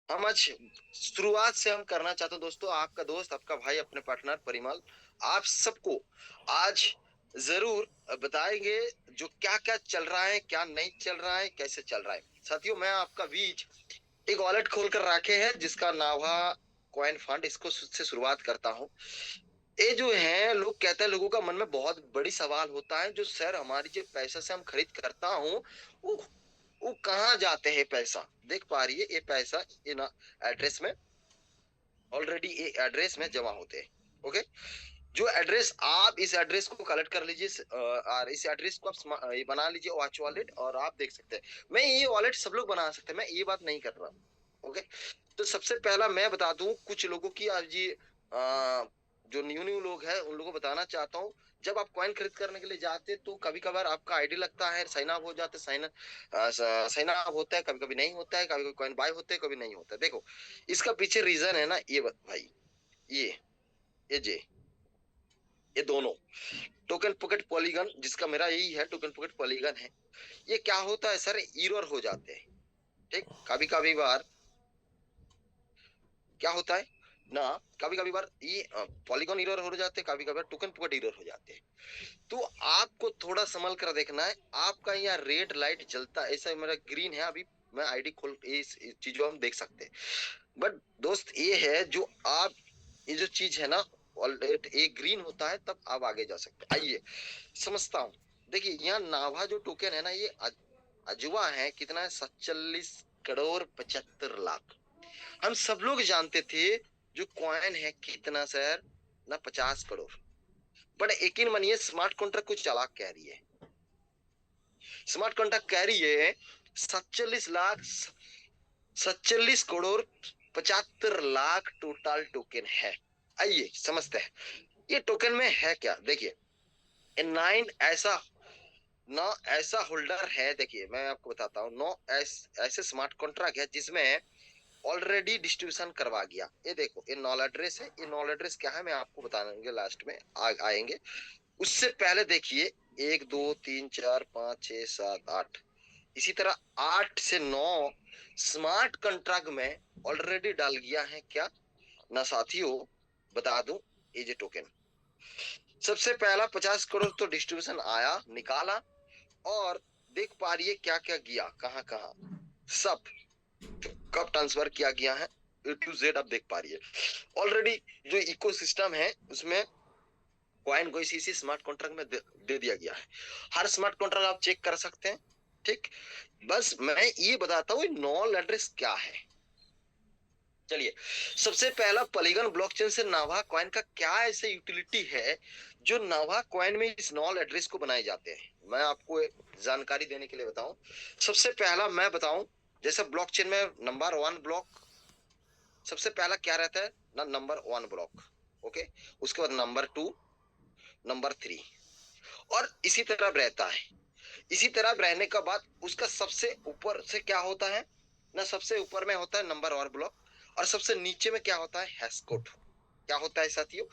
हम आज शुरुआत से हम करना चाहते हैं दोस्तों, आपका दोस्त, आपका भाई, अपने पार्टनर परिमल, आप सबको आज जरूर बताएंगे जो क्या क्या चल रहा है, क्या नहीं चल रहा है, कैसे चल रहा है। साथियों, मैं आपका बीच एक वॉलेट खोल कर रखे हैं जिसका नावा कॉइन फंड, इसको से शुरुआत करता हूँ। ये जो है, लोग कहते हैं, लोगों का मन में बहुत बड़ी सवाल होता है, जो सर हमारी जो पैसा से हम खरीद करता हूँ, वो वो कहाँ जाते हैं पैसा। देख पा रही है, ये पैसा इन एड्रेस में, ऑलरेडी ये एड्रेस में जमा होते हैं। ओके, जो एड्रेस, आप इस एड्रेस को कलेक्ट कर लीजिए, और इस एड्रेस को आप ये बना लीजिए वॉच वॉलेट, और आप देख सकते हैं। मैं ये वॉलेट सब लोग बना सकते हैं, मैं ये बात नहीं कर रहा। ओके, तो सबसे पहला मैं बता दूं कुछ लोगों की आज ये जो न्यू न्यू लोग हैं उन लोगों को बताना चाहता हूँ। जब आप कॉइन खरीद करने के लिए जाते तो कभी कभार आपका आईडी लगता है, साइन अप हो जाते, साइन अप होता है, कभी कभी नहीं होता है, कभी कभी कॉइन बाय होते हैं, कभी नहीं होता है। देखो, इसका पीछे रीजन है ना, ये भाई, ये ये जे ये दोनों टोकन पॉकेट पॉलीगन, जिसका मेरा यही है, टोकन पॉकेट पॉलीगन है। ये क्या होता है सर, एरर हो जाते हैं। ठीक, कभी कभी बार क्या होता है ना, कभी कभी बार ये पॉलीगॉन एरर हो जाते हैं, कभी कभी टोकन पॉकेट एरर हो जाते हैं। तो आपको थोड़ा संभल कर देखना है। आपका यहाँ रेड लाइट जलता है, ऐसा मेरा ग्रीन है अभी, मैं आईडी खोल इस चीजों हम देख सकते हैं। बट दोस्त, ये है जो आप, ये जो चीज है ना, ऑलरेडी ये ग्रीन होता है तब आप आगे जा सकते हैं। आइए समझता हूँ। देखिए, यहाँ नाभा जो टोकन है ना, ये अजवा है, कितना है, 47 करोड़ 75 लाख। हम सब लोग जानते थे जो कॉइन है कितना सर, ना 50 करोड़। बट यकीन मानिए, स्मार्ट कॉन्ट्रैक्ट कुछ चालाक कह रही है। स्मार्ट कॉन्ट्रैक्ट कह रही है 47 लाख, 47 करोड़ 75 लाख टोटल टोकन है। आइए समझते हैं ये टोकन में है क्या। देखिए, नाइन ऐसा, नौ ऐसा होल्डर है। देखिए, मैं आपको बताता हूँ, नौ ऐसे स्मार्ट कॉन्ट्रैक्ट है जिसमें ऑलरेडी डिस्ट्रीब्यूशन करवा गया। ये देखो, ये नॉल एड्रेस है। ये नॉल एड्रेस क्या है मैं आपको बताएंगे, लास्ट में आएंगे। उससे पहले देखिए, 1 2 3 4 5 6 7 8, इसी तरह 8 से 9 स्मार्ट कॉन्ट्रैक्ट में ऑलरेडी डाल गया है क्या ना साथियों, बता दूं। ये जो टोकन, सबसे पहला 50 करोड़ तो डिस्ट्रीब्यूशन आया, निकाला, और देख पा रही है क्या क्या गया, कहाँ कहाँ, सब कब ट्रांसफर किया गया है, ए टू जेड आप देख पा रही है। ऑलरेडी जो इकोसिस्टम है उसमें कॉइन को इसी स्मार्ट कॉन्ट्रैक्ट में दे दिया गया है। हर स्मार्ट कॉन्ट्रैक्ट आप चेक कर सकते हैं। ठीक, बस मैं ये बताता हूँ नॉल एड्रेस क्या है। चलिए, सबसे पहला पॉलीगन ब्लॉकचेन से नावा कॉइन का क्या ऐसे यूटिलिटी है जो नावा कॉइन में इस नॉल एड्रेस को बनाए जाते हैं, मैं आपको जानकारी देने के लिए बताऊं। सबसे पहला मैं बताऊं, जैसे ब्लॉकचेन में नंबर 1 ब्लॉक, सबसे पहला क्या रहता है ना, नंबर 1 ब्लॉक। ओके, उसके बाद नंबर 2, नंबर 3, और इसी तरह रहता है। इसी तरह रहने का बाद उसका सबसे ऊपर से क्या होता है ना, सबसे ऊपर में होता है नंबर 1 ब्लॉक, और सबसे नीचे में क्या होता है, हैश कोड। क्या होता है साथियों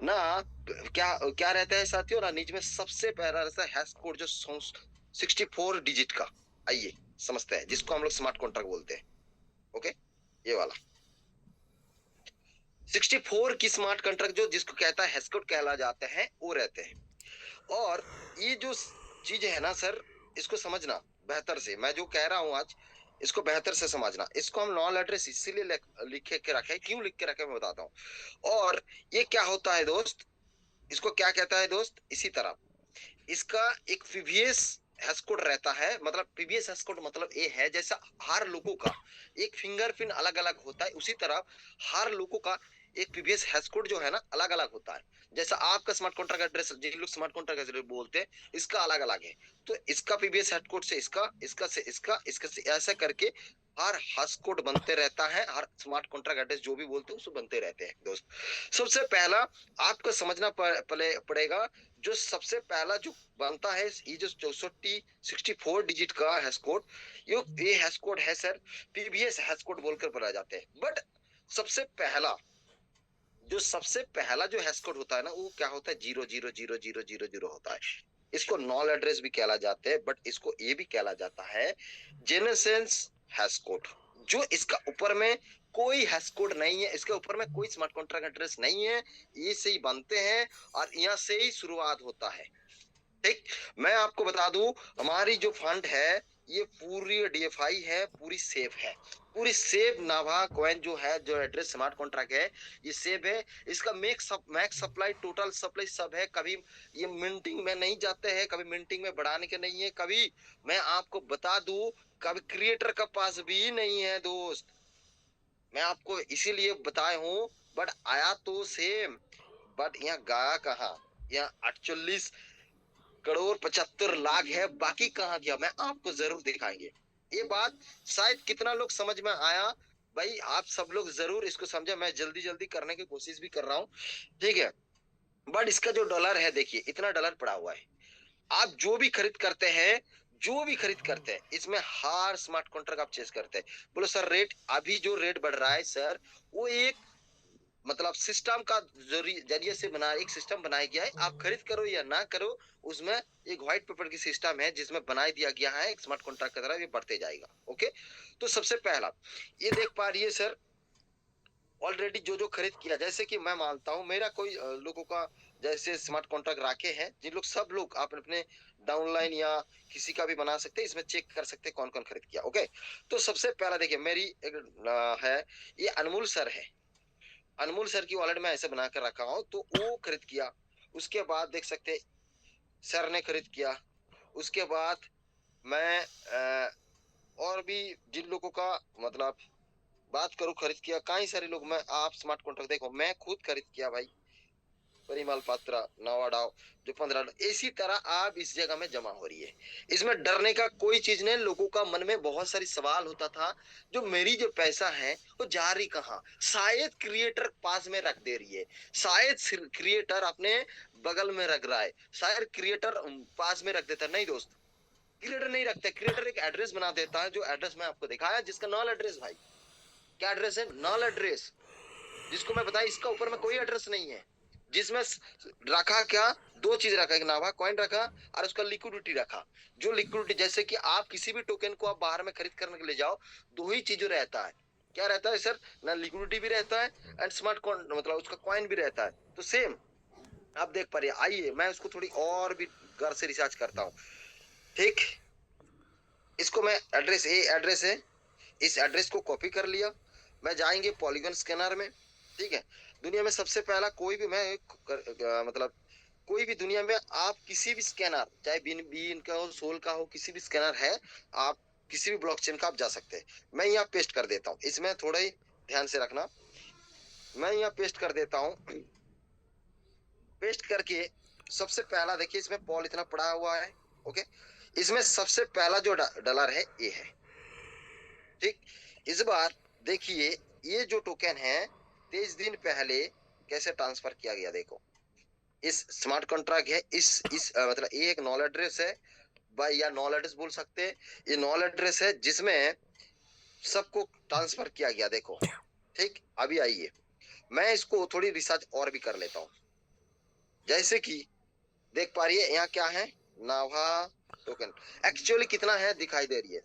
ना, क्या क्या रहता है साथियों ना, नीचे में सबसे पहला रहता है हैश कोड, जो 64 डिजिट का। आइए समझते हैं, जिसको हम लोग स्मार्ट कॉन्ट्रैक्ट बोलते हैं। ओके, ये वाला 64 की स्मार्ट कॉन्ट्रैक्ट, जो जिसको कहता है हैश कोड कहला जाते हैं, वो रहते हैं। और ये जो चीज है ना सर, इसको समझना बेहतर से, मैं जो कह रहा हूँ आज, इसको बेहतर से समझना। इसको हम नॉन एड्रेस इसीलिए लिखे के रखे, क्यों लिख के रखे मैं बताता हूँ। और ये क्या होता है दोस्त, इसको क्या कहता है दोस्त, इसी तरह इसका एक पीवीएस हैश कोड रहता है। मतलब पीवीएस हैश कोड मतलब ये है, जैसा हर लोगों का एक फिंगरप्रिंट अलग अलग होता है, उसी तरह हर लोगों का एक पीवीएस हैश कोड जो है ना, अलग अलग होता है। जैसा आपका स्मार्ट कॉन्ट्रैक्ट एड्रेस, जिन लोग स्मार्ट कॉन्ट्रैक्ट एड्रेस बोलते हैं, इसका अलग अलग है। तो इसका पीवीएस हैश कोड से इसका, इसका से इसका, इसका से ऐसा करके हर हैश कोड बनते रहता है। हर स्मार्ट कॉन्ट्रैक्ट एड्रेस जो भी बोलते हैं उसको बनते रहते हैं दोस्त। सबसे पहला आपको समझना पड़ेगा, जो सबसे पहला जो बनता है, ये जो 64 डिजिट का हैश कोड, ये हैश कोड है सर, पीबीएस हैश कोड बोलकर बुलाए जाते हैं। बट सबसे पहला, जो सबसे पहला जो हैश कोड होता है ना, वो क्या होता है, 0 0 0 0 0 0 होता है। इसको नॉल एड्रेस भी कहला जाते हैं, बट इसको ये भी कहला जाता है जेनेसेंस हैश कोड। जो इसका ऊपर में कोई हैश कोड नहीं है, इसके ऊपर में कोई स्मार्ट कॉन्ट्रैक्ट एड्रेस नहीं है, ये से ही बनते हैं और यहाँ से ही शुरुआत होता है। ठीक, मैं आपको बता दूं, हमारी जो फंड है ये पूरी डीएफआई है, पूरी सेफ है, पूरी सेफ नाभा कॉइन जो है, जो एड्रेस स्मार्ट कॉन्ट्रैक्ट है, ये सेफ है। इसका मैक्स सप्लाई, टोटल सप्लाई सब है, कभी ये मिंटिंग में नहीं जाते हैं, कभी मिंटिंग में बढ़ाने के नहीं है, कभी मैं आपको बता दूं, कभी क्रिएटर का पास भी नहीं है दोस्त, मैं आपको इसीलिए बताया हूँ। बट आया तो सेम, बट यहाँ गया कहाँ, यहाँ 48 करोड़ 75 लाख है, बाकी कहाँ गया मैं आपको जरूर दिखाएंगे। ये बात शायद कितना लोग समझ में आया भाई, आप सब लोग जरूर इसको समझे, मैं जल्दी जल्दी करने की कोशिश भी कर रहा हूँ, ठीक है। बट इसका जो डॉलर है, देखिए इतना डॉलर पड़ा हुआ है, आप जो भी खरीद करते हैं, जो भी खरीद करते हैं, इसमें हर स्मार्ट कॉन्ट्रैक्ट आप चेस करते हैं, बोलो सर रेट, अभी जो रेट बढ़ रहा है सर, वो एक मतलब सिस्टम का जरिए से बना, एक सिस्टम बनाया गया है, आप खरीद करो या ना करो, उसमें एक व्हाइट पेपर की सिस्टम है जिसमें बना दिया गया है एक स्मार्ट कॉन्ट्रैक्ट की तरह, ये बढ़ते जाएगा। ओके, तो सबसे पहला ये देख पा रही है सर, ऑलरेडी जो जो खरीद किया, जैसे कि मैं मानता हूं मेरा कोई लोगों का जैसे स्मार्ट कॉन्ट्रैक्ट रखे हैं, जिन लोग सब लोग आप अपने डाउनलाइन या किसी का भी बना सकते हैं, इसमें चेक कर सकते हैं कौन कौन खरीद किया। ओके, तो सबसे पहला देखिए मेरी एक है, ये अनमोल सर है, अनमोल सर की वॉलेट में ऐसे बना कर रखा हूं, तो वो खरीद किया। उसके बाद देख सकते सर ने खरीद किया। उसके बाद मैं और भी जिन लोगों का मतलब बात करूं खरीद किया, कई सारे लोग, मैं आप स्मार्ट कॉन्ट्रैक्ट देखो, मैं खुद खरीद किया भाई, परिमल पात्रा, नवाडाव, जो 15, इसी तरह आप इस जगह में जमा हो रही है। इसमें डरने का कोई चीज नहीं, लोगों का मन में बहुत सारी सवाल होता था, जो मेरी जो पैसा है वो जा रही कहाँ, शायद क्रिएटर पास में रख दे रही है, शायद क्रिएटर अपने बगल में रख रहा है, शायद क्रिएटर पास में रख देता, नहीं दोस्त, क्रिएटर नहीं रखता, क्रिएटर एक एड्रेस बना देता है, जो एड्रेस मैं आपको दिखाया, जिसका नॉल एड्रेस भाई, क्या एड्रेस है, नॉल एड्रेस, जिसको मैं बताया इसका ऊपर में कोई एड्रेस नहीं है, जिसमें रखा क्या, दो चीज रखा, एक नाभा कॉइन रखा और उसका लिक्विडिटी रखा, जो लिक्विडिटी जैसे कि आप किसी भी टोकन को आप बाहर में खरीद करने के लिए जाओ, दो ही चीजों रहता है, क्या रहता है सर, ना लिक्विडिटी भी रहता है एंड स्मार्ट मतलब उसका कॉइन भी रहता है, तो सेम आप देख पा रहे हैं। आइए मैं उसको थोड़ी और भी घर से रिसर्च करता हूँ, ठीक, इसको मैं एड्रेस, ये एड्रेस है, इस एड्रेस को कॉपी कर लिया, मैं जाएंगे पॉलीगन स्कैनर में, ठीक है। दुनिया में सबसे पहला कोई भी मैं मतलब कोई भी दुनिया में आप किसी भी स्कैनर, चाहे बीन का हो, सोल का हो, किसी भी स्कैनर है, आप किसी भी ब्लॉकचेन का आप जा सकते हैं। मैं यहाँ पेस्ट कर देता हूँ, इसमें थोड़ा ही ध्यान से रखना, मैं यहाँ पेस्ट कर देता हूँ, पेस्ट करके सबसे पहला देखिए इसमें पॉल इतना पड़ा हुआ है, ओके, इसमें सबसे पहला जो डॉलर है ये है, ठीक। इस बार देखिए ये जो टोकन है 23 दिन पहले कैसे ट्रांसफर किया गया, देखो इस स्मार्ट कॉन्ट्रैक्ट है, इस मतलब ये एक नॉल एड्रेस है भाई, या नॉल एड्रेस बोल सकते हैं, ये नॉल एड्रेस है जिसमें सबको ट्रांसफर किया गया, देखो, ठीक। अभी आइए मैं इसको थोड़ी रिसर्च और भी कर लेता हूँ, जैसे कि देख पा रही है यहाँ क्या है, नाभा टोकन एक्चुअली कितना है दिखाई दे रही है,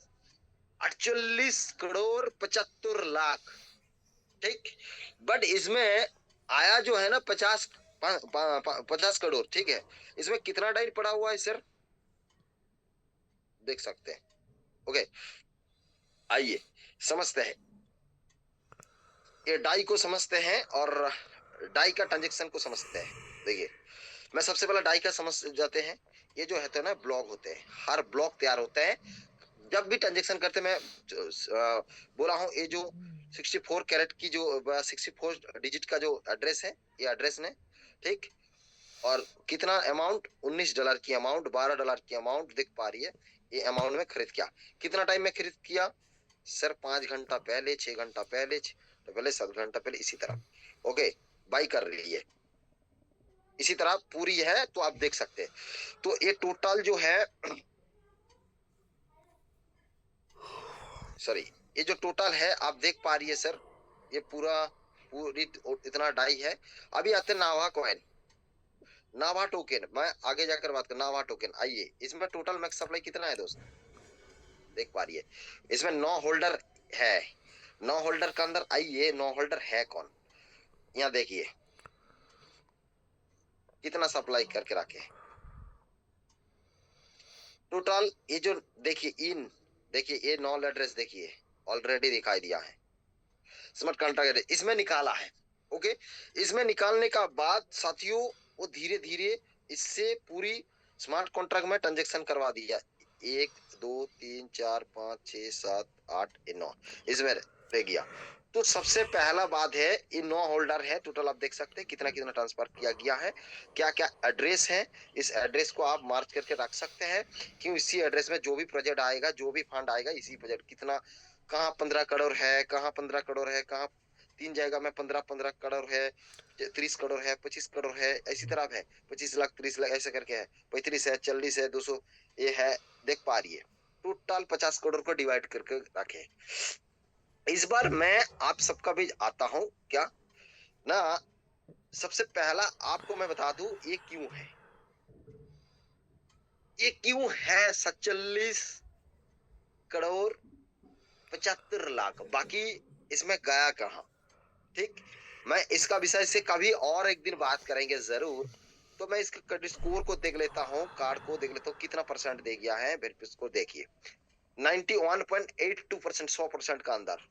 48 करोड़ 75 लाख, ठीक। बट इसमें आया जो है ना 50 करोड़, ठीक है, इसमें कितना डाई पड़ा हुआ है सर, देख सकते हैं। ओके, आइए समझते हैं, ये डाई को समझते हैं और डाई का ट्रांजेक्शन को समझते हैं। देखिए मैं सबसे पहला डाई का समझ जाते हैं, ये जो है तो ना ब्लॉक होते हैं, हर ब्लॉक तैयार होता है, जब भी ट्रांजेक्शन करते मैं बोला हूँ, ये जो 64 कैरेट की जो 64 डिजिट का जो एड्रेस है, ये एड्रेस ने, ठीक, और कितना अमाउंट, $19 की अमाउंट, $12 की अमाउंट दिख पा रही है, ये अमाउंट में खरीद किया, कितना टाइम में खरीद किया सर, 5 घंटा पहले, 6 घंटा पहले, पहले 7 घंटा पहले, इसी तरह, ओके, बाई कर रही है, इसी तरह पूरी है, तो आप देख सकते हैं। तो ये टोटल जो है सॉरी, ये जो टोटल है आप देख पा रही है सर, ये पूरी इतना डाई है। अभी आते हैं नावा कॉइन, नावा टोकन, मैं आगे जाकर बात कर, नावा टोकन, आइए इसमें टोटल मैक्स सप्लाई कितना है दोस्त, देख पा रही है, इसमें 9 होल्डर है, नो होल्डर के अंदर आइए, नो होल्डर है कौन, यहाँ देखिए कितना सप्लाई करके रखे टोटल। ये जो देखिए इन, देखिए ये नॉल एड्रेस देखिए ऑलरेडी दिखाई दिया है, स्मार्ट कॉन्ट्रैक्ट इसमें निकाला है। ओके, इसमें निकालने का बाद साथियों वो धीरे धीरे इससे पूरी स्मार्ट कॉन्ट्रैक्ट में ट्रांजेक्शन करवा दिया, 1 2 3 4 5 6 7 8 9 इसमें रह गया। तो सबसे पहला बात है ये नो होल्डर है टोटल, आप देख सकते हैं कितना कितना ट्रांसफर किया गया है, क्या क्या एड्रेस है, इस एड्रेस को आप मार्क करके रख सकते हैं क्यों इसी एड्रेस में जो भी प्रोजेक्ट आएगा, जो भी फंड आएगा इसी प्रोजेक्ट कितना, कहाँ 15 करोड़ है, कहाँ 15 करोड़ है, कहाँ 3 जगह में 15 करोड़ है, 30 करोड़ है, 25 करोड़ है, इसी तरह है 25 लाख 30 लाख ऐसे करके है, 35 है, 40 है, 200 ये है, देख पा रही है टोटल 50 करोड़ को डिवाइड करके रखे। इस बार मैं आप सबका भी आता हूं क्या ना, सबसे पहला आपको मैं बता दूं ये क्यों है, ये क्यों है 47 करोड़ 75 लाख, बाकी इसमें गया कहां। ठीक, मैं इसका विषय से कभी और एक दिन बात करेंगे जरूर। तो मैं इसके क्रेडिट स्कोर को देख लेता हूँ, कार्ड को देख लेता हूँ कितना परसेंट दे गया है, फिर इसको देखिए 91.82%, 100% का अंदर।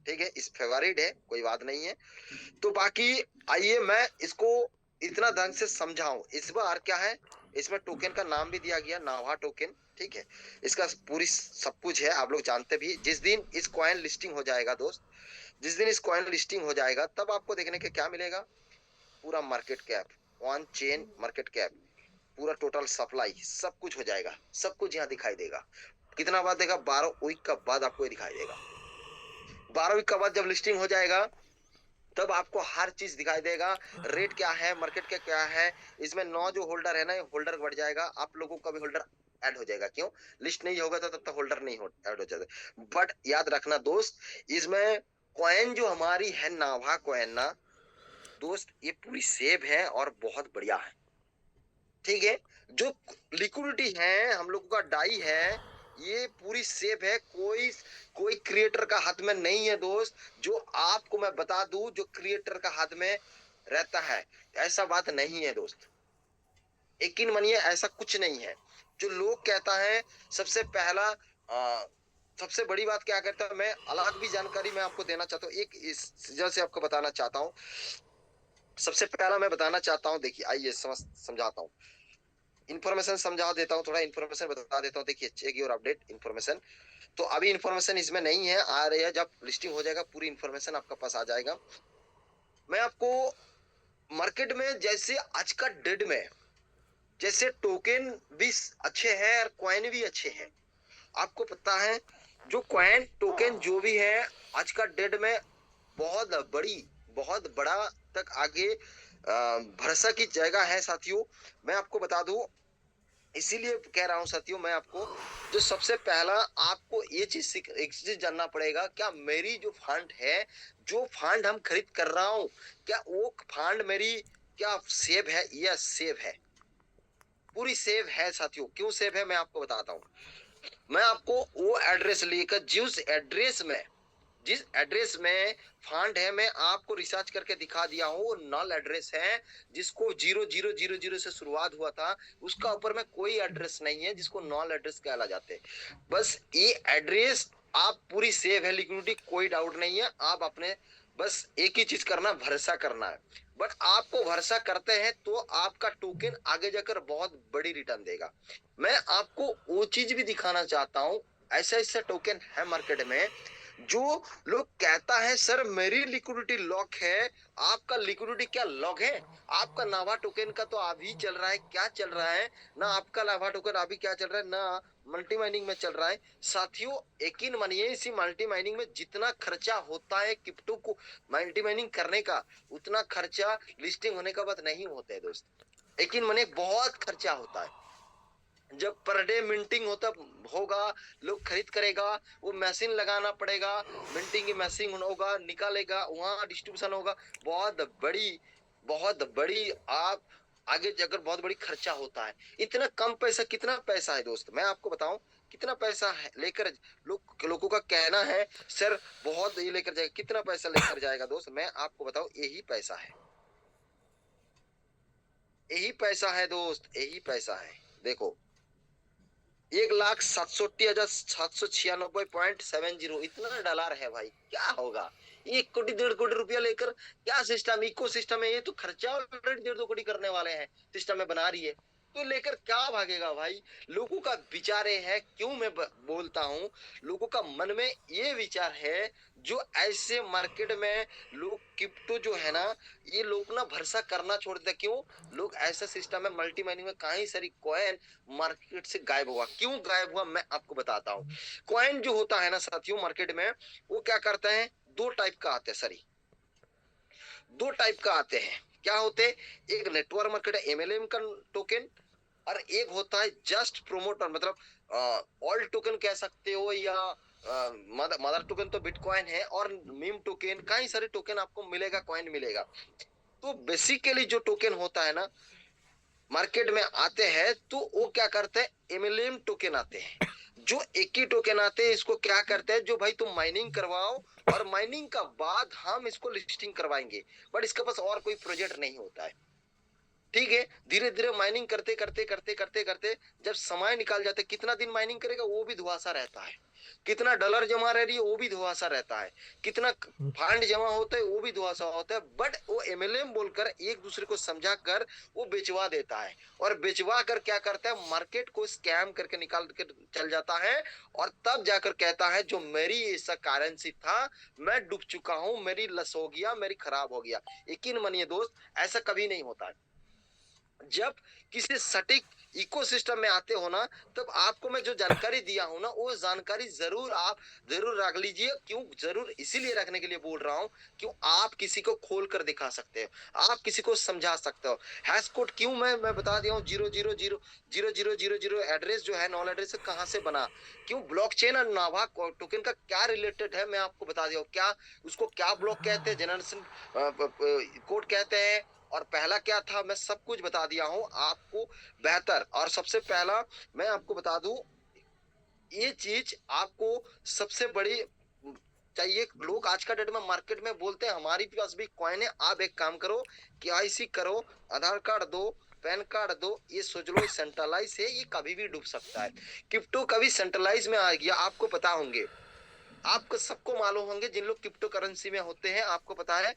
ठीक है, इस फेवरेट है कोई बात नहीं है। तो बाकी आइए मैं इसको इतना ढंग से समझाऊं। इस बार क्या है, इसमें टोकन का नाम भी दिया गया नावा टोकन। ठीक है, इसका पूरी सब कुछ है, आप लोग जानते भी। जिस दिन इस कॉइन लिस्टिंग हो जाएगा दोस्त, जिस दिन इस कॉइन लिस्टिंग हो जाएगा तब आपको देखने के क्या मिलेगा, पूरा market cap, on chain market cap, पूरा टोटल सप्लाई सब कुछ हो जाएगा, सब कुछ यहाँ दिखाई देगा। कितना बाद देगा, 12 वीक का बाद आपको दिखाई देगा। 12 वीक का बाद जब लिस्टिंग हो जाएगा तब आपको हर चीज दिखाई देगा, रेट क्या है, मार्केट का क्या है। इसमें 9 जो होल्डर है ना, होल्डर बढ़ जाएगा, आप लोगों का भी होल्डर ऐड हो जाएगा। क्यों, लिस्ट नहीं होगा तो तब तक होल्डर नहीं ऐड हो जाएगा। बट याद रखना दोस्त, इसमें कॉइन जो हमारी है नावा कॉइन ना दोस्त, ये पूरी सेव है और बहुत बढ़िया है। ठीक है, जो लिक्विडिटी है हम लोगों का डाई है ये पूरी सेफ है, कोई कोई क्रिएटर का हाथ में नहीं है दोस्त। जो आपको मैं बता दूं जो क्रिएटर का हाथ में रहता है ऐसा बात नहीं है दोस्त, यकीन मानिए ऐसा कुछ नहीं है। जो लोग कहता है सबसे पहला सबसे बड़ी बात क्या करता है, मैं अलग भी जानकारी मैं आपको देना चाहता हूँ, एक इस वजह से आपको बताना चाहता हूँ। सबसे पहला मैं बताना चाहता हूँ, देखिए आइए समझाता हूँ, इन्फॉर्मेशन समझा देता हूँ, थोड़ा इन्फॉर्मेशन बता देता हूँ। देखिए चेक योर अपडेट इन्फॉर्मेशन, तो अभी इन्फॉर्मेशन इसमें नहीं है, आ रही है, जब लिस्टिंग हो जाएगा पूरी इन्फॉर्मेशन आपका पास आ जाएगा। मैं आपको मार्केट में जैसे आज का डेट में जैसे टोकन भी अच्छे हैं और कॉइन भी अच्छे हैं, आपको पता है जो कॉइन टोकन जो भी है आज का डेट में बहुत बड़ी बहुत बड़ा तक आगे भरोसा की जगह है साथियों। मैं आपको बता दूं, इसीलिए कह रहा हूं साथियों, मैं आपको जो सबसे पहला आपको ये चीज एक चीज जानना पड़ेगा, क्या मेरी जो फंड है, जो फंड हम खरीद कर रहा हूं, क्या वो फंड मेरी क्या सेव है, यस सेव है, पूरी सेव है साथियों। क्यों सेव है मैं आपको बताता हूं। मैं आपको वो एड्रेस लेकर जिस एड्रेस में फंड है मैं आपको रिसर्च करके दिखा दिया हूँ, वो नल एड्रेस है जिसको 0000 से शुरुआत हुआ था, उसका ऊपर में कोई एड्रेस नहीं है जिसको नल एड्रेस कहला जाते हैं। बस ये एड्रेस आप पूरी सेव है, लिक्विडिटी कोई डाउट नहीं है। आप अपने बस एक ही चीज करना, भरोसा करना है। बट आपको भरोसा करते हैं तो आपका टोकन आगे जाकर बहुत बड़ी रिटर्न देगा। मैं आपको वो चीज भी दिखाना चाहता हूँ, ऐसे ऐसे टोकन है मार्केट में जो लोग कहता है सर मेरी लिक्विडिटी लॉक है, आपका लिक्विडिटी क्या लॉक है? आपका नावा टोकन का तो अभी चल रहा है, क्या चल रहा है ना, आपका नावा टोकन अभी क्या चल रहा है ना, मल्टी माइनिंग में चल रहा है। साथियों यकीन मानिए इसी मल्टी माइनिंग में जितना खर्चा होता है क्रिप्टो को मल्टी माइनिंग करने का, उतना खर्चा लिस्टिंग होने का बाद नहीं होता है दोस्त। यकीन मानिए बहुत खर्चा होता है। जब पर डे मिंटिंग होगा, लोग खरीद करेगा, वो मशीन लगाना पड़ेगा, मिंटिंग की मशीन होगा, निकालेगा, वहां डिस्ट्रीब्यूशन होगा, बहुत बड़ी आप आगे जाकर बहुत बड़ी खर्चा होता है। इतना कम पैसा, कितना पैसा है दोस्त मैं आपको बताऊं, कितना पैसा है लेकर लोगों का कहना है सर बहुत ये लेकर जाएगा, कितना पैसा लेकर जाएगा दोस्त? मैं आपको बताऊं यही पैसा है, यही पैसा है दोस्त, यही पैसा है। देखो 1,67,80,796.70 इतना डॉलर है भाई, क्या होगा? 1 कोटी 1.5 कोटी रुपया लेकर क्या सिस्टम, इको सिस्टम है ये, तो खर्चा ऑलरेडी 1.5 2 कोटी करने वाले हैं, सिस्टम में बना रही है, तो लेकर क्या भागेगा भाई? लोगों का विचारे है, क्यों मैं बोलता हूँ, लोगों का मन में ये विचार है, जो ऐसे मार्केट में लोग क्रिप्टो जो है ना, ये लोग ना भरोसा करना छोड़ देते। क्यों? लोग ऐसा सिस्टम है, मल्टी माइनिंग में कई सारी कॉइन मार्केट से गायब हुआ। क्यों गायब हुआ मैं आपको बताता हूँ। कॉइन जो होता है ना साथियों मार्केट में, वो क्या करते हैं, दो टाइप का आते हैं, सॉरी दो टाइप का आते हैं। क्या होते हैं? एक नेटवर्क मार्केट है एमएलएम का टोकन, और एक होता है जस्ट प्रोमोटर, मतलब ऑल टोकन कह सकते हो, या मदर टोकन तो बिटकॉइन है, और मीम टोकन, कई सारे टोकन आपको मिलेगा, कॉइन मिलेगा। तो बेसिकली जो टोकन होता है ना मार्केट में आते हैं, तो वो क्या करते हैं, एमएलएम टोकन आते हैं, जो एक ही टोकन आते हैं। इसको क्या करते हैं, जो भाई तुम माइनिंग करवाओ, और माइनिंग का बाद हम इसको लिस्टिंग करवाएंगे, बट इसके पास और कोई प्रोजेक्ट नहीं होता है। ठीक है, धीरे धीरे माइनिंग करते करते करते करते करते जब समय निकाल जाते, कितना दिन माइनिंग करेगा वो भी धुआंसा रहता है, कितना डॉलर जमा रह रही है वो भी धुआंसा रहता है, कितना फंड जमा होता है वो भी धुआंसा होता है, बट वो एमएलएम बोलकर एक दूसरे को समझा कर वो बेचवा देता है, और बेचवा कर क्या करता है, मार्केट को स्कैम करके निकाल कर चल जाता है, और तब जाकर कहता है जो मेरी ऐसा करेंसी था मैं डूब चुका हूं, मेरी लस हो गया, मेरी खराब हो गया। यकीन मानिए दोस्त, ऐसा कभी नहीं होता है। जब किसी सटीक इकोसिस्टम में आते हो ना, तब आपको मैं जो जानकारी दिया हूं ना, वो जानकारी जरूर रख लीजिए। क्यों जरूर इसीलिए रखने के लिए बोल रहा हूं, क्यों आप किसी को खोल कर दिखा सकते हो, आप किसी को समझा सकते हो। हैश कोड क्यों मैं बता दिया हूँ, 0000000 एड्रेस जो है, नॉल एड्रेस कहाँ से बना, क्यों ब्लॉकचेन और नावा टोकन का क्या रिलेटेड है, मैं आपको बता दिया हूँ। क्या उसको क्या ब्लॉक कहते हैं, जनरेशन कोड कहते हैं, और पहला क्या था, मैं सब कुछ बता दिया हूं आपको बेहतर। और सबसे पहला मैं आपको बता दूं, ये चीज आपको सबसे बड़ी चाहिए। लोग आज का डेट में मार्केट में बोलते हैं हमारी पास भी कॉइन है, आप एक काम करो, केवाईसी करो, आधार कार्ड दो, पैन कार्ड दो, ये सोच लो सेंट्रलाइज है, ये कभी भी डूब सकता है। क्रिप्टो कभी सेंट्रलाइज में आ गया, आपको पता होंगे, आपको सबको मालूम होंगे, जिन लोग क्रिप्टो करेंसी में होते हैं, आपको पता है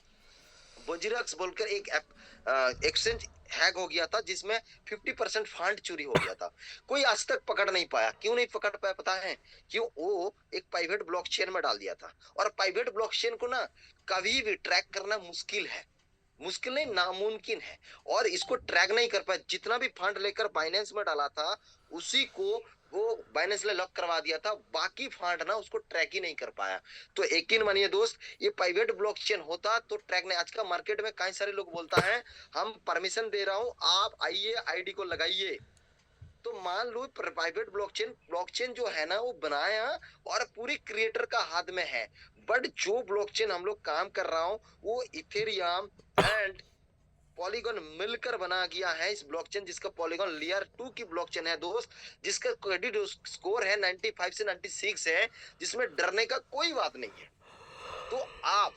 वजीरक्स बोलकर एक एक्सचेंज हैक हो गया था, जिसमें 50% फंड चोरी हो गया था। कोई आज तक पकड़ नहीं पाया। क्यों नहीं पकड़ पाया पता है? क्यों? वो एक प्राइवेट ब्लॉकचेन में डाल दिया था, और प्राइवेट ब्लॉकचेन को ना कभी भी ट्रैक करना मुश्किल है, मुश्किल नहीं नामुमकिन है, और इसको ट्रैक नहीं कर पाया। जितना भी फंड लेकर बाइनेंस में डाला था, उसी को वो बाइनेंस ने लॉक करवा दिया था, बाकी फंड ना उसको ट्रैक ही नहीं कर पाया। तो यकीन मानिए दोस्त, ये प्राइवेट ब्लॉकचेन होता तो ट्रैक नहीं। आज का मार्केट में कई सारे लोग बोलता है हम परमिशन दे रहा हूं, आप आइए आईडी को लगाइए, तो मान लो प्राइवेट ब्लॉकचेन जो है ना वो बनाया और पूरी क्रिएटर का हाथ में है, बट जो ब्लॉकचेन हम लोग काम कर रहा हूं वो इथेरियम एंड पॉलीगॉन मिलकर बना गया है इस ब्लॉकचेन, जिसका पॉलीगॉन लेयर 2 की ब्लॉकचेन है दोस्त, जिसका क्रेडिट स्कोर है 95 से 96 है, जिसमें डरने का कोई बात नहीं है। तो आप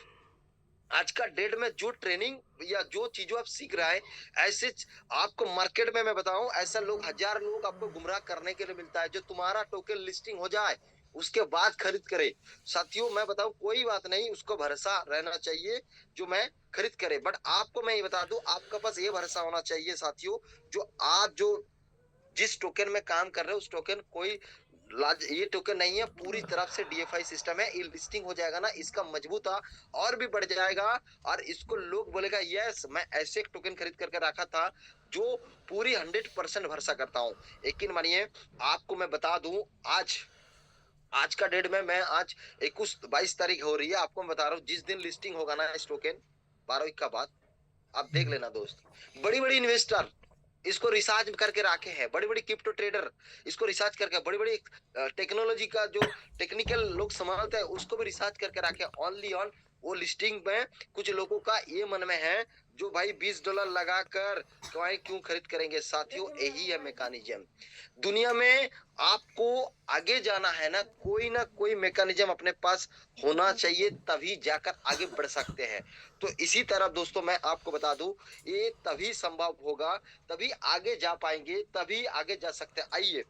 आज का डेट में जो ट्रेनिंग या जो चीजों आप सीख रहा है, ऐसे आपको मार्केट में मैं बताऊं, ऐसा लोग 1000 लोग आपको गुमराह करने के लिए मिलता है, जो तुम्हारा टोकन लिस्टिंग हो जाए उसके बाद खरीद करे। साथियों मैं बताऊं कोई बात नहीं, उसको भरोसा रहना चाहिए जो मैं खरीद करे, बट आपको मैं ये बता दूं, आपका पास ये भरोसा होना चाहिए साथियों, जो आप जो जिस टोकन में काम कर रहे हो उस टोकन कोई ये टोकन नहीं है, पूरी तरफ से डीएफआई सिस्टम है। ये लिस्टिंग हो जाएगा ना, इसका मजबूता और भी बढ़ जाएगा, और इसको लोग बोलेगा यस मैं ऐसे एक टोकन खरीद करके रखा था जो पूरी 100% भरोसा करता हूँ। यकीन मानिए आपको मैं बता दूं, आज का डेट में मैं आज 22 तारीख हो रही है, आपको मैं बता रहा हूँ जिस दिन लिस्टिंग होगा ना इस टोकन 12 का बाद, आप देख लेना दोस्त, बड़ी बड़ी इन्वेस्टर इसको रिसर्च करके रखे हैं, बड़ी बड़ी क्रिप्टो ट्रेडर इसको रिसर्च करके, बड़ी बड़ी टेक्नोलॉजी का जो टेक्निकल लोग संभालते हैं उसको भी रिसर्च करके रखे, ओनली ऑन वो लिस्टिंग में कुछ लोगों का ये मन में है जो भाई $20 लगाकर क्यों खरीद करेंगे। साथियों, यही है मैकेनिज्म दुनिया में। आपको आगे जाना है ना कोई मैकेनिज्म अपने पास होना चाहिए, तभी जाकर आगे बढ़ सकते हैं। तो इसी तरह दोस्तों मैं आपको बता दूं, ये तभी संभव होगा, तभी आगे जा पाएंगे, तभी आगे जा सकते हैं। आइए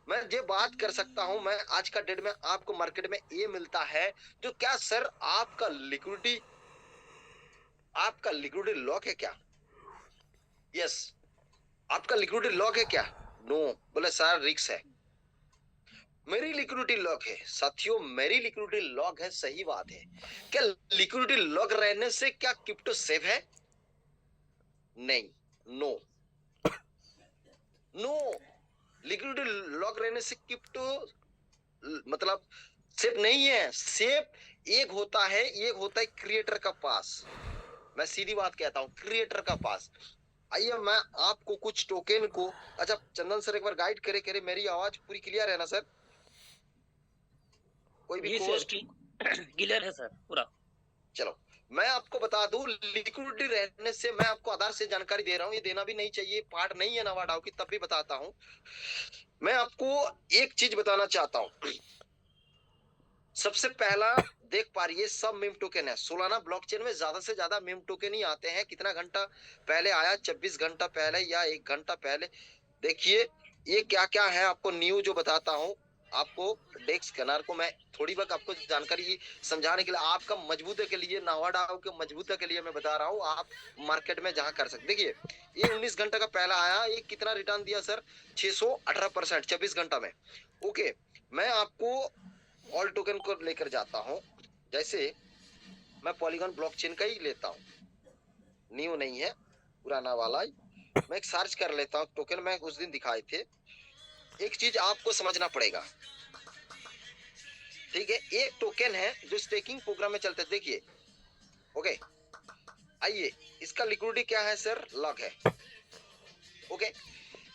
मैं ये बात कर सकता हूं, मैं आज का डेट में आपको मार्केट में ये मिलता है। तो क्या सर आपका लिक्विडिटी लॉक है क्या? यस। आपका लिक्विडिटी लॉक है क्या? नो। बोले सर रिक्स है। मेरी लिक्विडिटी लॉक है। साथियों, मेरी लिक्विडिटी लॉक है, सही बात है। क्या लिक्विडिटी लॉक रहने से क्या क्रिप्टो सेफ है? नहीं। No no. लिक्विडिटी लॉक रहने से क्रिप्टो मतलब सेफ नहीं है। सेफ एक होता है क्रिएटर का पास। मैं सीधी बात कहता हूँ, क्रिएटर का पास। आइए मैं आपको कुछ टोकन को, अच्छा चंदन सर एक बार गाइड करे, मेरी आवाज पूरी क्लियर है ना सर? कोई भी कोस्ट क्लियर है सर पूरा। चलो मैं आपको बता दूं, लिक्विडिटी रहने से मैं आपको आधार से जानकारी दे रहा हूं, ये देना भी नहीं चाहिए, पार्ट नहीं है नवाडाओ की, तब भी बताता हूं। मैं आपको एक चीज बताना चाहता हूं। सबसे पहला देख पा रही है, सब मीम टोकन है। सोलाना ब्लॉकचेन में ज्यादा से ज्यादा मीम टोकन ही आते हैं। कितना घंटा पहले आया? 24 घंटा पहले या 1 घंटा पहले। देखिए ये क्या क्या है, आपको न्यू जो बताता हूँ। आपको डेक्स कनार को मैं थोड़ी बहुत आपको जानकारी समझाने के लिए, आपका मजबूती के लिए, नावाडाओ के मजबूती के लिए मैं बता रहा हूँ। आप मार्केट में जहां कर सकते, देखिए ये 19 घंटा का पहला आया, ये कितना रिटर्न दिया सर? 618% 24 घंटा में। ओके, मैं आपको ऑल टोकन को लेकर जाता हूँ। जैसे मैं पॉलीगॉन ब्लॉकचेन का ही लेता हूँ, न्यू नहीं है, पुराना वाला ही। मैं एक सर्च कर लेता हूँ टोकन, मैं उस दिन दिखाए थे। एक चीज आपको समझना पड़ेगा, ठीक है? एक टोकन है जो स्टेकिंग प्रोग्राम में चलता है, देखिए। ओके, आइए इसका लिक्विडिटी क्या है सर? लॉक है। ओके,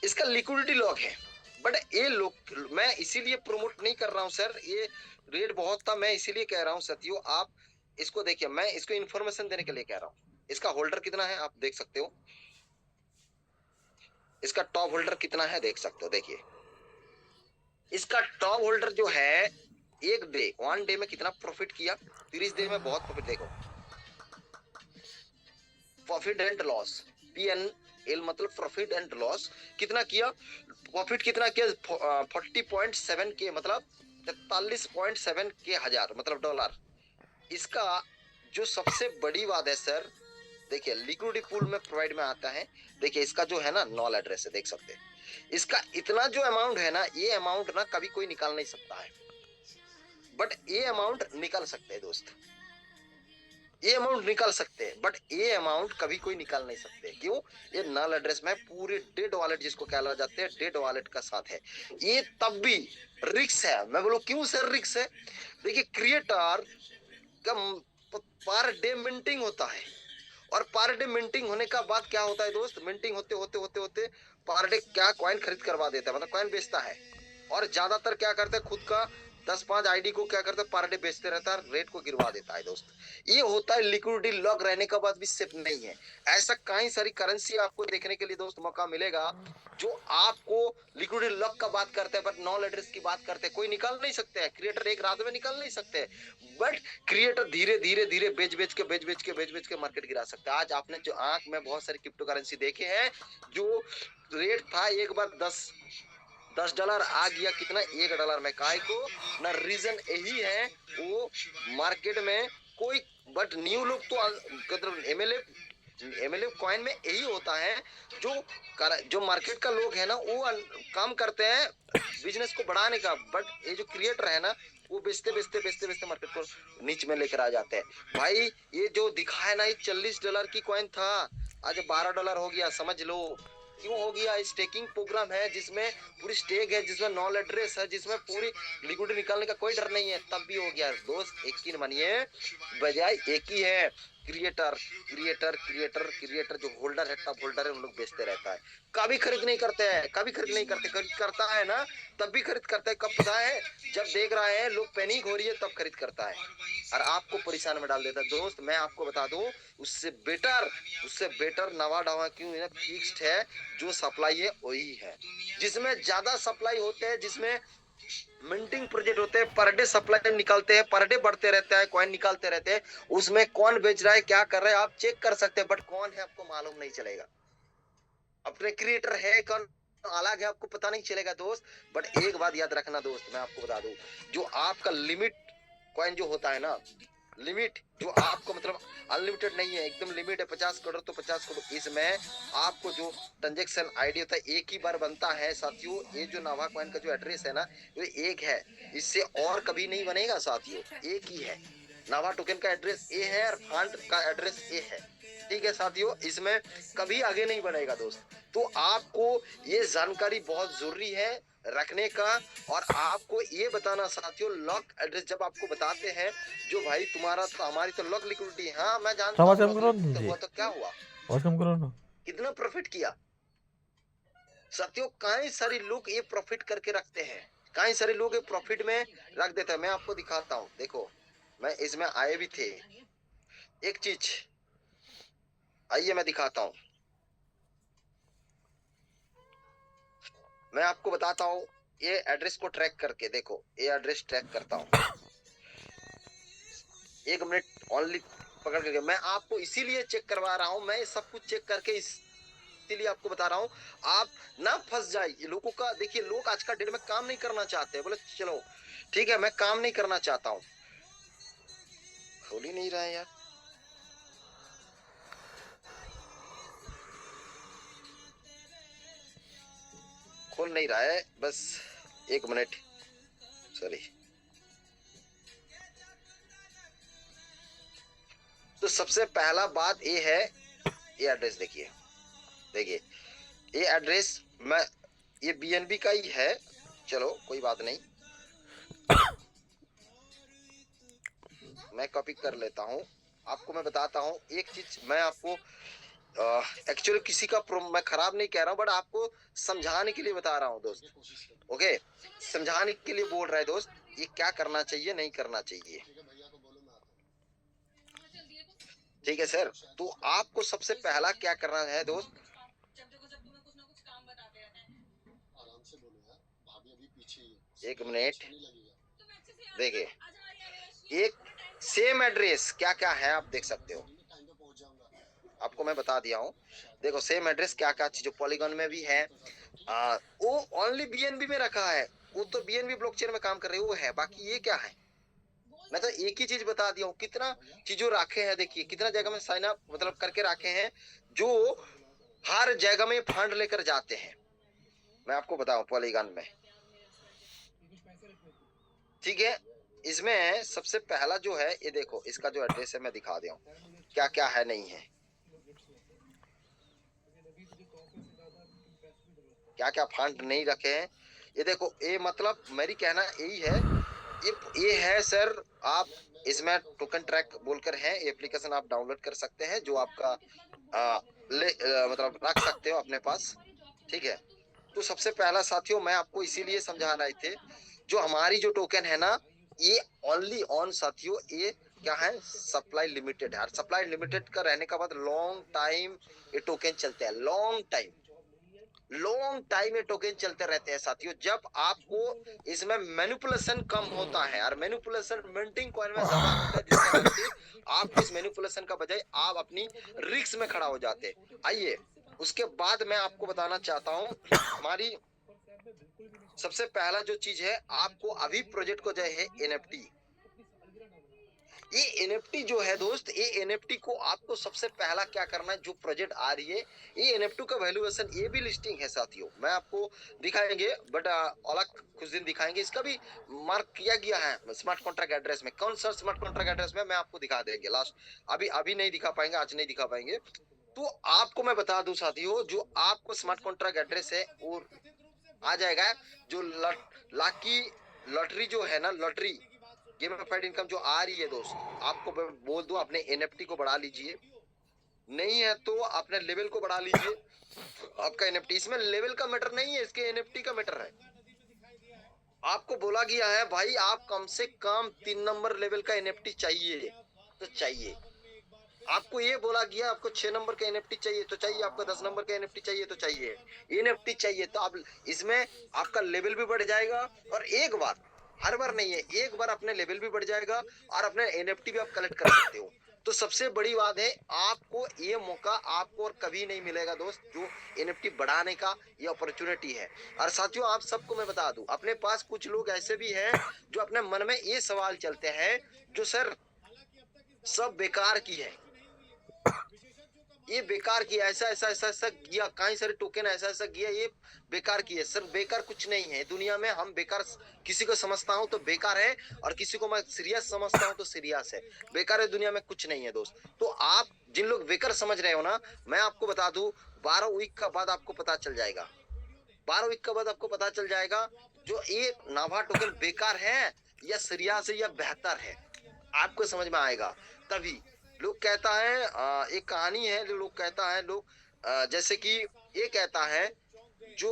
इसका लिक्विडिटी लॉक है। बट ये लोग, मैं इसीलिए प्रमोट नहीं कर रहा हूँ सर, ये रेट बहुत था, मैं इसीलिए कह रहा हूँ साथियों, आप इसको देखिए, मैं इसको इन्फॉर्मेशन देने के लिए कह रहा हूँ। इसका होल्डर कितना है आप देख सकते हो, इसका टॉप होल्डर कितना है देख सकते हो। देखिए इसका टॉप होल्डर जो है, वन डे में कितना प्रॉफिट किया? 30 दिन में बहुत प्रॉफिट। देखो प्रॉफिट एंड लॉस, PNL मतलब प्रॉफिट एंड लॉस कितना किया? प्रॉफिट कितना किया? 40.7 के मतलब 43.7 के हजार मतलब डॉलर। इसका जो सबसे बड़ी बात है सर, देखिए लिक्विडिटी पूल में प्रोवाइड में आता है। देखिए इसका जो है ना नॉल एड्रेस है, देख सकते हैं। इसका इतना जो अमाउंट है ना, ये अमाउंट ना कभी कोई निकाल नहीं सकता है, बट ये अमाउंट निकाल सकते हैं दोस्त, ये अमाउंट निकाल सकते हैं, बट ये अमाउंट कभी कोई निकाल नहीं सकते। क्यों? ये नल एड्रेस में पूरे डेड वॉलेट जिसको कहला जाते हैं, डेड वॉलेट का साथ है। ये तब भी रिक्स है। मैं बोलूं क्यों सर रिक्स है? देखिए क्रिएटर का पर डे मिंटिंग होता है, और पर डे मिंटिंग होने का बाद क्या होता है दोस्त? मिंटिंग होते होते होते होते पर डे क्या कॉइन खरीद करवा देता है, मतलब कॉइन बेचता है। और ज्यादातर क्या करते हैं, खुद का 10-5 आईडी को क्या करते हैं, पर डे बेचते रहता है, रेट को गिरवा देता है दोस्त। ये होता है लिक्विडिटी लॉक रहने के बाद भी सेफ नहीं है। ऐसा कई सारी करेंसी आपको देखने के लिए दोस्त मौका मिलेगा, जो आपको लिक्विडिटी लॉक का बात करते हैं, बट नॉल एड्रेस की बात करते हैं। कोई निकाल नहीं सकते हैं, क्रिएटर एक रात में निकाल नहीं सकते, बट क्रिएटर धीरे धीरे धीरे बेच के मार्केट गिरा सकता है। आज आपने जो आंख में बहुत सारी क्रिप्टो करेंसी देखे हैं, जो रेट था एक बार $10 आ गया कितना? $1 में। काय को ना, रीजन यही है, वो मार्केट में कोई, बट न्यू लोग तो एमएलए कॉइन में यही होता है, जो मार्केट का लोग है ना, वो काम करते हैं बिजनेस को बढ़ाने का, बट ये जो क्रिएटर है ना, वो बेचते मार्केट को नीच में लेकर आ जाते हैं। भाई ये जो दिखा है ना, ये $40 की कॉइन था, आज $12 हो गया, समझ लो क्यों हो गया। स्टेकिंग प्रोग्राम है जिसमें पूरी स्टेक है, जिसमें नॉल एड्रेस है, जिसमें पूरी लिक्विडिटी निकालने का कोई डर नहीं है, तब भी हो गया दोस्त। यकीन मानिए बजाय एक ही है, क्रिएटर क्रिएटर क्रिएटर क्रिएटर जो होल्डर है, टब होल्डर है, उन लोग बेचते रहता है। कभी खरीद नहीं करते हैं, कभी खरीद नहीं करते, खरीद करता है ना तब भी खरीद करता है। कब पता है? जब देख रहा है लोग पैनिक हो रही है तब खरीद करता है और आपको परेशान में डाल देता है। दोस्त मैं आपको बता दूं, उससे बेटर नवा ढावा क्यों है, फिक्स्ड है। जो सप्लाई है वही है, जिसमें ज्यादा सप्लाई होते हैं, जिसमें मिंटिंग प्रोजेक्ट होते हैं, पर डे सप्लाई निकलते हैं, पर डे बढ़ते रहता है, कॉइन निकालते रहते हैं। उसमें कौन बेच रहा है, क्या कर रहा है, आप चेक कर सकते हैं, बट कौन है आपको मालूम नहीं चलेगा। अपने क्रिएटर है कौन अलग है, आपको पता नहीं चलेगा दोस्त। बट एक बात याद रखना दोस्त, मैं आपको बता दूं, जो आपका लिमिट कॉइन जो होता है ना, लिमिट जो आपको मतलब अनलिमिटेड नहीं है, एकदम लिमिट है 50 करोड़ तो 50 करोड़। इसमें आपको जो ट्रांजेक्शन आईडी होता है एक ही बार बनता है साथियों। ये जो नावा कॉइन का जो एड्रेस है ना, वो एक है, इससे और कभी नहीं बनेगा साथियों, एक ही है। नावा टोकन का एड्रेस ए है और फंड का एड्रेस ए है, ठीक है साथियों, इसमें कभी आगे नहीं बढ़ेगा दोस्त। तो आपको ये जानकारी बहुत जरूरी है रखने का। और आपको ये बताना साथियों, लॉक एड्रेस जब आपको बताते हैं, जो भाई तुम्हारा तो हमारी तो लॉक लिक्विडिटी, हाँ मैं जानता आवाज हूँ कम लॉक करो लिक्विडिटी जी, हुआ तो क्या हुआ, आवाज कम करो ना। कितना प्रॉफिट किया साथियों। कई सारे लोग ये प्रॉफिट करके रखते हैं, कई सारे लोग ये प्रॉफिट में रख देते हैं। मैं आपको दिखाता हूँ, देखो मैं इसमें आए भी थे, एक चीज आइए मैं दिखाता हूँ, मैं आपको बताता हूँ। ये एड्रेस को ट्रैक करके देखो, ये एड्रेस ट्रैक करता हूँ, 1 मिनट ओनली पकड़ करके। मैं आपको इसीलिए चेक करवा रहा हूँ, मैं सब कुछ चेक करके इसीलिए आपको बता रहा हूँ, आप ना फंस जाइए। लोगों का देखिए, लोग आज का डेट में काम नहीं करना चाहते, बोले चलो ठीक है मैं काम नहीं करना चाहता हूँ। खोल ही नहीं रहा है यार, खोल नहीं रहा है, बस 1 मिनट, सॉरी। तो सबसे पहला बात ये है, ये एड्रेस देखिए, देखिए ये एड्रेस मैं, ये बीएनबी का ही है, चलो कोई बात नहीं, मैं कॉपी कर लेता हूँ। आपको मैं बताता हूँ एक चीज, मैं आपको एक्चुअली किसी का मैं खराब नहीं कह रहा हूँ, बट आपको समझाने के लिए बता रहा हूँ दोस्त, ओके, समझाने के लिए बोल रहा है दोस्त, ये क्या करना चाहिए नहीं करना चाहिए, ठीक है सर। तो आपको सबसे पहला क्या करना है दोस्त, एक मिनट देखिए, एक सेम एड्रेस क्या क्या है आप देख सकते हो, आपको मैं बता दिया हूँ। देखो सेम एड्रेस क्या क्या चीज पॉलीगॉन में भी है, वो ओनली बीएनबी में रखा है, वो तो बीएनबी ब्लॉकचेन में काम कर रही है, वो है। बाकी ये क्या है, मैं तो एक ही चीज बता दिया हूँ, कितना चीजों रखे हैं, देखिए कितना जगह में साइन अप मतलब करके रखे हैं, जो हर जगह में फंड लेकर जाते हैं। मैं आपको बताऊं पॉलीगॉन में, ठीक है। इसमें सबसे पहला जो है ये देखो, इसका जो एड्रेस है मैं दिखा दिया हूँ क्या क्या है नहीं है, क्या क्या फंड नहीं रखे हैं। ये देखो, ये मतलब मेरी कहना यही है, ये है सर, आप इसमें टोकन ट्रैक बोलकर है, एप्लीकेशन आप डाउनलोड कर सकते हैं, जो आपका मतलब रख सकते हो अपने पास, ठीक है। तो सबसे पहला साथियों मैं आपको इसीलिए समझा रहे थे, जो हमारी जो टोकन है ना, ये ओनली ऑन साथियों, ये क्या है, सप्लाई लिमिटेड है, और सप्लाई लिमिटेड का रहने का बाद लॉन्ग टाइम ये टोकन चलते हैं, लॉन्ग टाइम ये टोकन चलते रहते हैं साथियों। जब आपको इसमें मैनिपुलेशन कम होता है, और मैनिपुलेशन मिंटिंग कॉइन में ज्यादा होता है, जिसके खातिर आपको इस मैनिपुलेशन का बजाय आप अपनी रिस्क में खड़ा हो जाते हैं। आइए उसके बाद मैं आपको बताना चाहता हूँ, हमारी सबसे पहला जो चीज है, आपको अभी प्रोजेक्ट को जो है एनएफटी, ये एनएफटी जो है दोस्त, ये एनएफटी को आपको सबसे पहला क्या करना है, जो प्रोजेक्ट आ रही है ये एनएफटी का वैल्यूएशन, ये भी लिस्टिंग है साथियों, मैं आपको दिखाएंगे, बट अलग कुछ दिन दिखाएंगे। इसका भी मार्क किया गया है स्मार्ट कॉन्ट्रैक्ट एड्रेस में, कौन सा स्मार्ट कॉन्ट्रैक्ट एड्रेस में मैं आपको दिखा देंगे लास्ट, अभी नहीं दिखा पाएंगे, आज नहीं दिखा पाएंगे। तो आपको मैं बता दूं साथियों, जो आपको स्मार्ट कॉन्ट्रैक्ट एड्रेस है वो आ जाएगा, जो लाकी लॉटरी जो है ना, लॉटरी गेमिफाइड इनकम जो आ रही है दोस्त, आपको बोल दो अपने एनएफटी को बढ़ा लीजिए, नहीं है तो अपने लेवल को बढ़ा लीजिए। आपका एनएफटी, इसमें लेवल का मैटर नहीं है, इसके एनएफटी का मैटर है। आपको बोला गया है भाई आप कम से कम 3 नंबर लेवल का एनएफटी चाहिए तो चाहिए, आपको ये बोला गया आपको 6 नंबर का एनएफटी चाहिए तो चाहिए, आपको 10 नंबर का एनएफटी चाहिए तो चाहिए, एनएफटी चाहिए तो आप इसमें आपका लेवल भी बढ़ जाएगा। और एक बार, हर बार नहीं है, एक बार अपने लेवल भी बढ़ जाएगा और अपने एनएफटी भी आप कलेक्ट कर सकते हो। तो सबसे बड़ी बात है, आपको ये मौका आपको और कभी नहीं मिलेगा दोस्त, जो एनएफटी बढ़ाने का ये अपॉर्चुनिटी है। और साथियों आप सबको मैं बता दूं, अपने पास कुछ लोग ऐसे भी हैं जो अपने मन में ये सवाल चलते हैं जो सर सब बेकार की है, ये बेकार किया, ऐसा ऐसा ऐसा ऐसा किया, कई सारे टोकन ऐसा ऐसा किया, ये बेकार किया। सर बेकार कुछ नहीं है दुनिया में, हम बेकार किसी को समझता हूं तो बेकार है और किसी को मैं सीरियस समझता हूं तो सीरियस है। बेकार है दुनिया में कुछ नहीं है दोस्त। तो आप जिन लोग बेकार समझ रहे हो ना, मैं आपको बता दूं 12 वीक का बाद आपको पता चल जाएगा, 12 वीक के बाद आपको पता चल जाएगा जो ये नाभा टोकन बेकार है या सीरियस है या बेहतर है, आपको समझ में आएगा तभी। लोग कहता है एक कहानी है, लोग कहता है लोग जैसे कि ये कहता है जो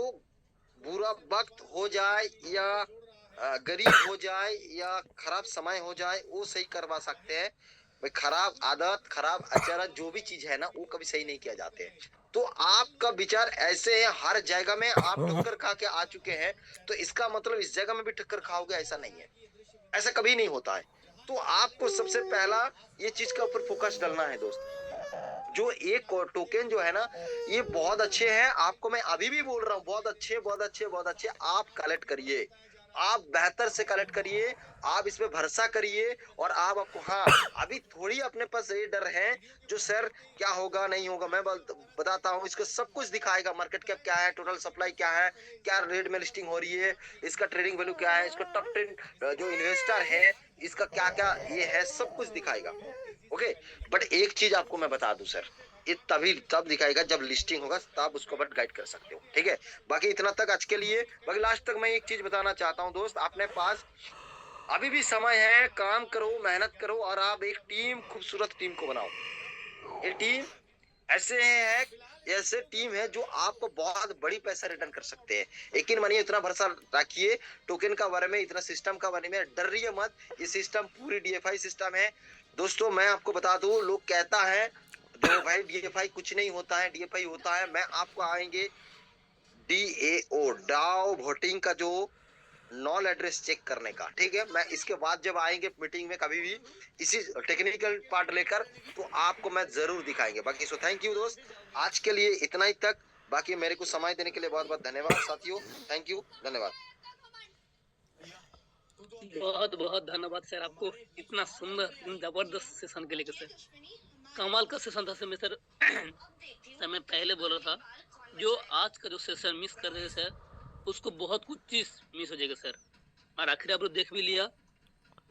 बुरा वक्त हो जाए या गरीब हो जाए या खराब समय हो जाए वो सही करवा सकते हैं, भाई खराब आदत खराब आचरण जो भी चीज है ना वो कभी सही नहीं किया जाते हैं। तो आपका विचार ऐसे है, हर जगह में आप टक्कर खा के आ चुके हैं, तो इसका मतलब इस जगह में भी टक्कर खाओगे ऐसा नहीं है, ऐसा कभी नहीं होता है। तो आपको सबसे पहला ये चीज के ऊपर फोकस डालना है दोस्त। जो एक टोकन जो है ना ये बहुत अच्छे हैं, आपको मैं अभी भी बोल रहा हूँ बहुत अच्छे बहुत अच्छे बहुत अच्छे, आप कलेक्ट करिए, आप बेहतर से कलेक्ट करिए, आप इसमें भरोसा करिए। और आप आपको हाँ अभी थोड़ी अपने पास ये डर है जो सर क्या होगा नहीं होगा, मैं बताता हूँ इसको सब कुछ दिखाएगा, मार्केट कैप क्या है, टोटल सप्लाई क्या है, क्या रेट में लिस्टिंग हो रही है, इसका ट्रेडिंग वैल्यू क्या है, इसका टॉप 10 जो इन्वेस्टर है इसका क्या क्या ये है, सब कुछ दिखाएगा। ओके, बट एक चीज आपको मैं बता दूं सर, ये तभी तब दिखाएगा जब लिस्टिंग होगा, तब उसको बट गाइड कर सकते हो, ठीक है। बाकी इतना तक आज के लिए। बाकी लास्ट तक मैं एक चीज बताना चाहता हूँ दोस्त, अपने पास अभी भी समय है, काम करो मेहनत करो और आप एक टीम खूबसूरत टीम को बनाओ। ये टीम ऐसे है, ऐसे टीम है जो आपको बहुत बड़ी पैसा रिटर्न कर सकते हैं। यकीन मानिए, इतना भरोसा रखिए टोकन का बारे में, इतना सिस्टम का बारे में डरिए मत, ये सिस्टम पूरी डीएफआई सिस्टम है दोस्तों। मैं आपको बता दूं, लोग कहता है जो भाई डीएफआई कुछ नहीं होता है, डीएफआई होता है। मैं आपको आएंगे डीएओ डाओ वोटिंग का जो नॉल एड्रेस चेक करने का, ठीक है। मैं इसके बाद जब आएंगे मीटिंग में कभी भी इसी टेक्निकल पार्ट लेकर, तो आपको मैं जरूर दिखाएंगे। बाकी सो थैंक यू दोस्त, आज के लिए इतना ही तक। बाकी मेरे को समय देने के लिए बहुत बहुत धन्यवाद साथियों, थैंक यू, धन्यवाद। बहुत बहुत धन्यवाद सर आपको इतना सुंदर जबरदस्त सेशन के लिए सर, कमाल का सेशन था सर। मैं सर सर मैं पहले बोला था जो आज का जो सेशन मिस कर रहे सर उसको बहुत कुछ चीज मिस हो जाएगा सर, और आखिर आप लोग देख भी लिया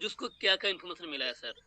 जिसको क्या क्या इन्फॉर्मेशन मिला है सर।